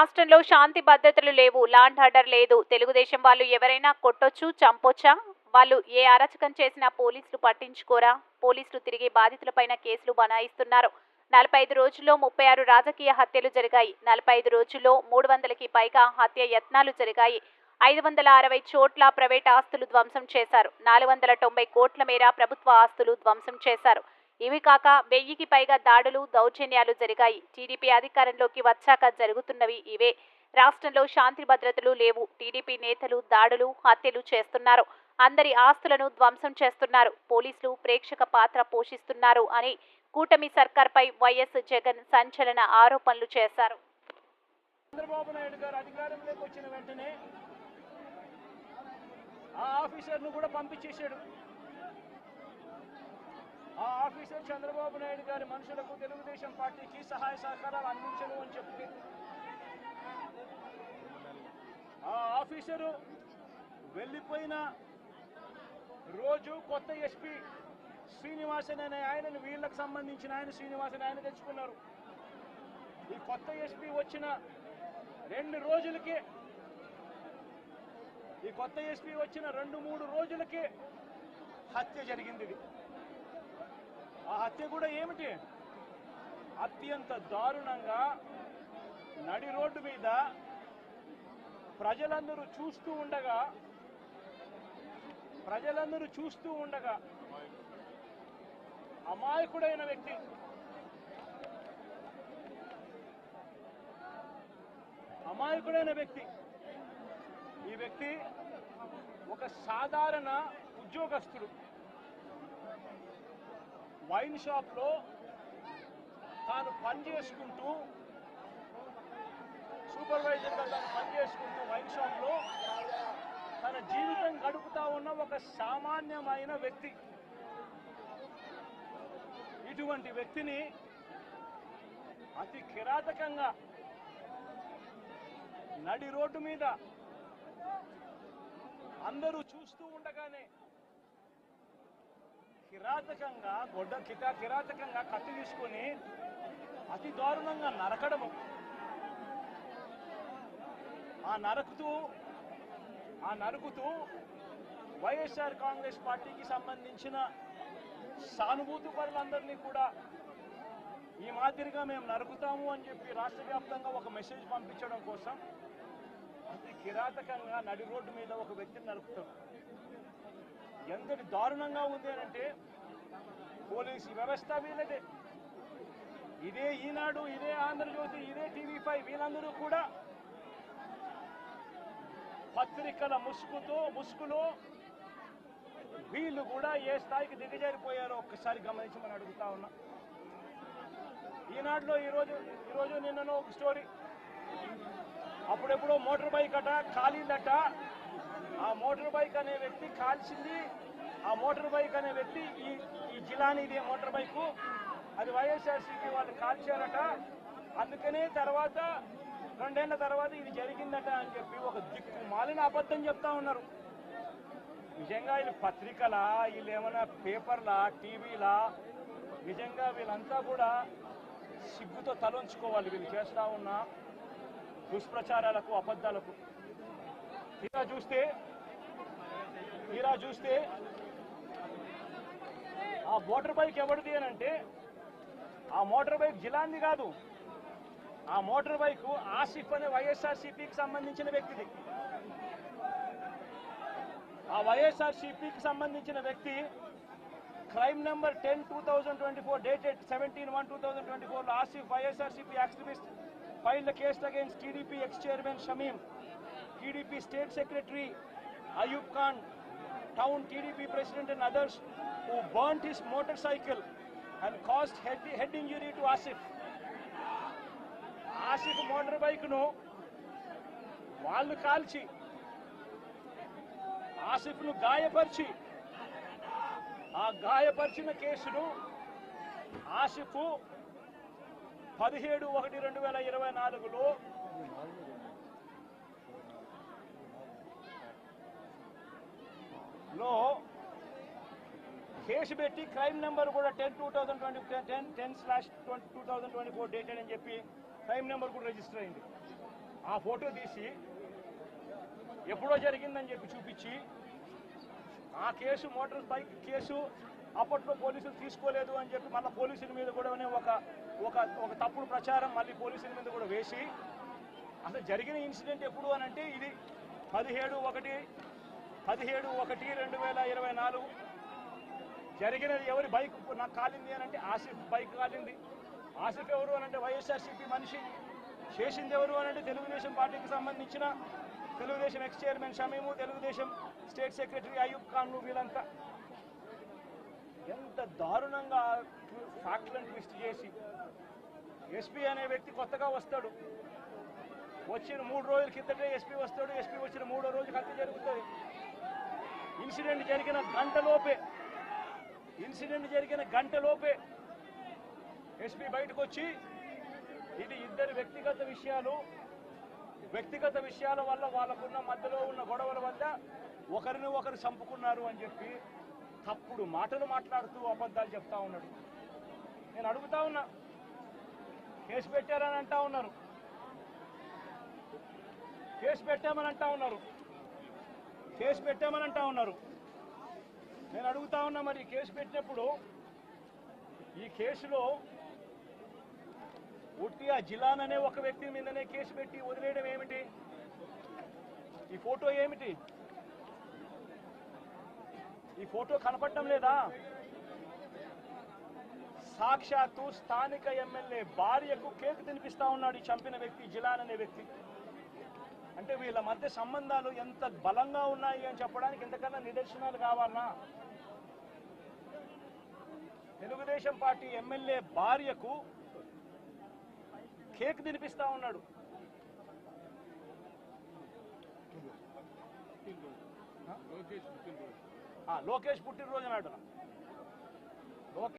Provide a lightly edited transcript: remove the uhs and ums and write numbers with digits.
రాష్ట్రంలో శాంతి భద్రతలు లేవు, లాండ్ ఆర్డర్ లేదు. తెలుగుదేశం వాళ్ళు ఎవరైనా కొట్టొచ్చు, చంపొచ్చా? వాళ్ళు ఏ అరాచకం చేసినా పోలీసులు పట్టించుకోరా? పోలీసులు తిరిగి బాధితులపైన కేసులు బనాయిస్తున్నారు. 45 రోజుల్లో 36 రాజకీయ హత్యలు జరిగాయి. 45 రోజుల్లో 300కి పైగా హత్య యత్నాలు జరిగాయి. 560 చోట్ల ప్రైవేట్ ఆస్తులు ధ్వంసం చేశారు. 490 కోట్ల మేర ప్రభుత్వ ఆస్తులు ధ్వంసం చేశారు. ఇవి కాక 1000కి పైగా దాడులు, దౌర్జన్యాలు జరిగాయి. టీడీపీ అధికారంలోకి వచ్చాక జరుగుతున్నవి ఇవే. రాష్ట్రంలో శాంతి భద్రతలు లేవు. టీడీపీ నేతలు దాడులు, హత్యలు చేస్తున్నారు. అందరి ఆస్తులను ధ్వంసం చేస్తున్నారు. పోలీసులు ప్రేక్షక పాత్ర పోషిస్తున్నారు అని కూటమి సర్కార్పై వైఎస్ జగన్ సంచలన ఆరోపణలు చేశారు. చంద్రబాబు నాయుడు గారు అధికారంలోకి వచ్చిన వెంటనే ఆ ఆఫీసర్ను కూడా పంపించేశాడు. ఆ ఆఫీసర్ చంద్రబాబు నాయుడు గారి మనుషులకు తెలుగుదేశం పార్టీకి సహాయ సహకారాలు అందించను అని చెప్పి ఆ ఆఫీసరు వెళ్ళిపోయిన రోజు కొత్త ఎస్పీ శ్రీనివాసన్ అనే ఆయనను, వీళ్ళకి సంబంధించిన ఆయన శ్రీనివాసన్ ఆయన తెచ్చుకున్నారు. ఈ కొత్త ఎస్పీ వచ్చిన 2 రోజులకే, ఈ కొత్త ఎస్పీ వచ్చిన 2-3 రోజులకే హత్య జరిగింది. ఆ హత్య కూడా ఏమిటి? అత్యంత దారుణంగా నడి రోడ్డు మీద ప్రజలందరూ చూస్తూ ఉండగా అమాయకుడైన వ్యక్తి, ఈ వ్యక్తి ఒక సాధారణ ఉద్యోగస్తుడు. వైన్ షాప్లో తాను పనిచేసుకుంటూ, సూపర్వైజర్గా తాను పనిచేసుకుంటూ వైన్ షాప్లో తన జీవితం గడుపుతా ఉన్న ఒక సామాన్యమైన వ్యక్తి. ఇటువంటి వ్యక్తిని అతి కిరాతకంగా నడి రోడ్డు మీద అందరూ చూస్తూ ఉండగానే కిరాతకంగా కత్తి తీసుకొని అతి దారుణంగా నరకడము. ఆ నరుకుతూ వైఎస్ఆర్ కాంగ్రెస్ పార్టీకి సంబంధించిన సానుభూతి పరులందరినీ కూడా ఈ మాదిరిగా మేము నరుకుతాము అని చెప్పి రాష్ట్ర వ్యాప్తంగా ఒక మెసేజ్ పంపించడం కోసం అతి కిరాతకంగా నడి రోడ్డు మీద ఒక వ్యక్తిని నరుకుతారు. ఎంతటి దారుణంగా ఉంది అంటే పోలీసు వ్యవస్థ వీళ్ళదే. ఇదే ఈనాడు, ఇదే ఆంధ్రజ్యోతి, ఇదే టీవీ5 వీళ్ళందరూ కూడా పత్రికల ముసుగులో వీళ్ళు కూడా ఏ స్థాయికి దిగజారిపోయారో ఒక్కసారి గమనించమని అడుగుతా ఉన్నా. ఈనాడులో ఈరోజు నిన్ననో ఒక స్టోరీ, అప్పుడెప్పుడో మోటార్ బైక్ అట కాలిందట. ఆ మోటార్ బైక్ అనే వ్యక్తి కాల్చింది. ఆ మోటార్ బైక్ అనే వ్యక్తి ఈ జిలాని, ఇదే మోటార్ బైకు, అది వైఎస్ఆర్సీపీ వాళ్ళు కాల్చారట. అందుకనే 2 ఏళ్ల తర్వాత ఇది జరిగిందట అని చెప్పి ఒక దిక్కుమాలిన అబద్ధం చెప్తా ఉన్నారు. నిజంగా వీళ్ళు పత్రికలా, వీళ్ళు ఏమైనా పేపర్లా, టీవీలా? నిజంగా వీళ్ళంతా కూడా సిగ్గుతో తలంచుకోవాలి వీళ్ళు చేస్తా ఉన్న దుష్ప్రచారాలకు, అబద్ధాలకు. తీరా చూస్తే ఆ మోటార్ బైక్ ఎవరిది అని అంటే, ఆ మోటార్ బైక్ జిలాంది కాదు. ఆ మోటార్ బైక్ ఆసిఫ్ అనే వైఎస్ఆర్సీపీకి సంబంధించిన వ్యక్తిది. ఆ వైఎస్ఆర్సీపీకి సంబంధించిన వ్యక్తి crime number 10/2024 dated 17/1/2024 Asif YSRCP activist filed a case against TDP ex-chairman Shamim, TDP state secretary Ayub Khan, town TDP president and others who burnt his motorcycle and caused head injury to Asif. Asif motor బైక్ను వాళ్ళు కాల్చి ఆసిఫ్ను గాయపరిచి, ఆ గాయపరిచిన కేసును Asif 17/1/2024లో case పెట్టి crime number కూడా 10/2024 dated అని చెప్పి crime number కూడా రిజిస్టర్ అయింది. ఆ ఫోటో తీసి ఎప్పుడో జరిగిందని చెప్పి చూపించి ఆ కేసు మోటార్ బైక్ కేసు అప్పట్లో పోలీసులు తీసుకోలేదు అని చెప్పి మళ్ళీ పోలీసుల మీద కూడా ఒక తప్పుడు ప్రచారం మళ్ళీ పోలీసుల మీద కూడా వేసి అసలు జరిగిన ఇన్సిడెంట్ ఎప్పుడు అని అంటే ఇది 17/1/2024 జరిగినది. ఎవరి బైక్ నాకు కాలింది అని అంటే ఆసిఫ్ బైక్ కాలింది. ఆసిఫ్ ఎవరు అని అంటే వైఎస్ఆర్సీపీ మనిషి. చేసింది ఎవరు అని అంటే తెలుగుదేశం పార్టీకి సంబంధించిన Telugu Desam ex chairman Shamim, Telugu Desam state secretary Ayub ఖాన్లు. వీళ్ళంతా ఎంత దారుణంగా ఫ్యాక్ట్లను ట్విస్ట్ చేసి ఎస్పీ అనే వ్యక్తి కొత్తగా వస్తాడు. వచ్చిన 3 రోజుల కిందటే ఎస్పీ వస్తాడు. ఎస్పీ వచ్చిన 3వ రోజు హత్య జరుగుతుంది. ఇన్సిడెంట్ జరిగిన గంటలోపే ఎస్పీ బయటకు వచ్చి ఇది ఇద్దరు వ్యక్తిగత విషయాల వల్ల వాళ్ళకున్న మధ్యలో ఉన్న గొడవల వల్ల ఒకరిని ఒకరు చంపుకున్నారు అని చెప్పి తప్పుడు మాటలు మాట్లాడుతూ అబద్ధాలు చెప్తా ఉన్నాడు. నేను అడుగుతా ఉన్నా, కేసు పెట్టారని అంటా ఉన్నారు, కేసు పెట్టామని అంటా ఉన్నారు. నేను అడుగుతా ఉన్నా, మరి కేసు పెట్టినప్పుడు ఈ కేసులో ఉట్టి ఆ జిలాన్ అనే ఒక వ్యక్తి మీదనే కేసు పెట్టి వదిలేయడం ఏమిటి? ఈ ఫోటో ఏమిటి? ఈ ఫోటో కనపడటం లేదా? సాక్షాత్తు స్థానిక ఎమ్మెల్యే భార్యకు కేక్ తినిపిస్తా ఉన్నాడు ఈ చంపిన వ్యక్తి, జిలాన్ అనే వ్యక్తి. అంటే వీళ్ళ మధ్య సంబంధాలు ఎంత బలంగా ఉన్నాయి అని చెప్పడానికి ఎంతకన్నా నిదర్శనాలు కావాలన్నా? తెలుగుదేశం పార్టీ ఎమ్మెల్యే భార్యకు కేక్ తినిపిస్తా ఉన్నాడు. లోకేష్ పుట్టినరోజు నాడు